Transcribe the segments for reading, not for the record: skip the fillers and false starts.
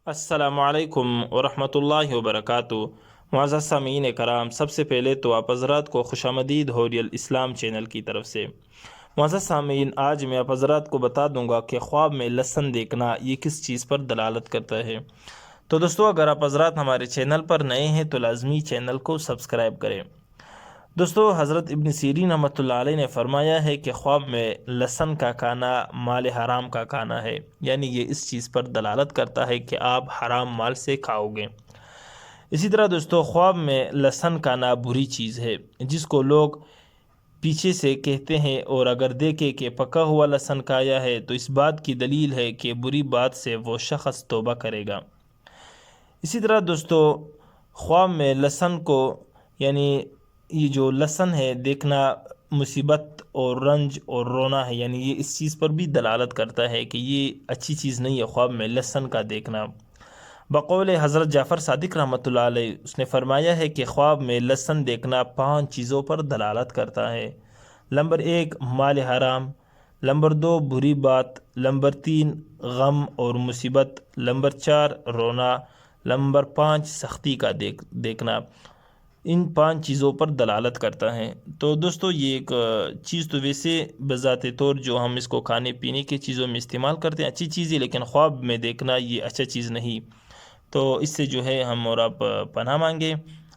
السلام علیکم ورحمۃ اللہ وبرکاتہ۔ معزز سامعین کرام، سب سے پہلے تو آپ حضرات کو خوش آمدید حوری الاسلام چینل کی طرف سے۔ معزز سامعین، آج میں آپ حضرات کو بتا دوں گا کہ خواب میں لہسن دیکھنا یہ کس چیز پر دلالت کرتا ہے۔ تو دوستو، اگر آپ حضرات ہمارے چینل پر نئے ہیں تو لازمی چینل کو سبسکرائب کریں۔ دوستو، حضرت ابن سیرین رحمۃ اللہ علیہ نے فرمایا ہے کہ خواب میں لہسن کا کھانا مال حرام کا کھانا ہے، یعنی یہ اس چیز پر دلالت کرتا ہے کہ آپ حرام مال سے کھاؤ گے۔ اسی طرح دوستو، خواب میں لہسن کھانا بری چیز ہے، جس کو لوگ پیچھے سے کہتے ہیں، اور اگر دیکھے کہ پکا ہوا لہسن کھایا ہے تو اس بات کی دلیل ہے کہ بری بات سے وہ شخص توبہ کرے گا۔ اسی طرح دوستو، خواب میں لہسن کو یعنی یہ جو لہسن ہے دیکھنا مصیبت اور رنج اور رونا ہے، یعنی یہ اس چیز پر بھی دلالت کرتا ہے کہ یہ اچھی چیز نہیں ہے خواب میں لہسن کا دیکھنا۔ بقول حضرت جعفر صادق رحمۃ اللہ علیہ، اس نے فرمایا ہے کہ خواب میں لہسن دیکھنا 5 چیزوں پر دلالت کرتا ہے۔ نمبر 1 مال حرام، نمبر 2 بری بات، نمبر 3 غم اور مصیبت، نمبر 4 رونا، نمبر 5 سختی کا دیکھنا۔ ان 5 چیزوں پر دلالت کرتا ہے۔ تو دوستو، یہ ایک چیز تو ویسے بذات طور جو ہم اس کو کھانے پینے کی چیزوں میں استعمال کرتے ہیں اچھی چیز ہے، لیکن خواب میں دیکھنا یہ اچھا چیز نہیں۔ تو اس سے جو ہے ہم اور آپ پناہ مانگے،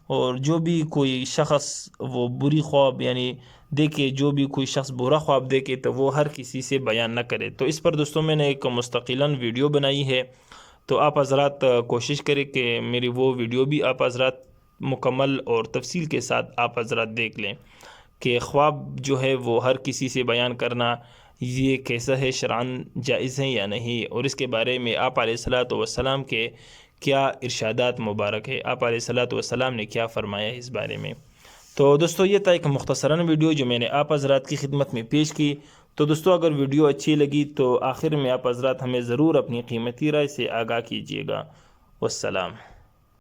اور جو بھی کوئی شخص وہ بری خواب یعنی دیکھے، جو بھی کوئی شخص برا خواب دیکھے تو وہ ہر کسی سے بیان نہ کرے۔ تو اس پر دوستوں میں نے ایک مستقلاً ویڈیو بنائی ہے، تو آپ حضرات کوشش کریں کہ میری وہ ویڈیو بھی آپ حضرات مکمل اور تفصیل کے ساتھ آپ حضرات دیکھ لیں کہ خواب جو ہے وہ ہر کسی سے بیان کرنا یہ کیسا ہے، شرعاً جائز ہے یا نہیں، اور اس کے بارے میں آپ علیہ الصلاۃ والسلام کے کیا ارشادات مبارک ہے، آپ علیہ الصلاۃ والسلام نے کیا فرمایا ہے اس بارے میں۔ تو دوستو، یہ تھا ایک مختصراً ویڈیو جو میں نے آپ حضرات کی خدمت میں پیش کی۔ تو دوستو، اگر ویڈیو اچھی لگی تو آخر میں آپ حضرات ہمیں ضرور اپنی قیمتی رائے سے آگاہ کیجیے گا۔ والسلام۔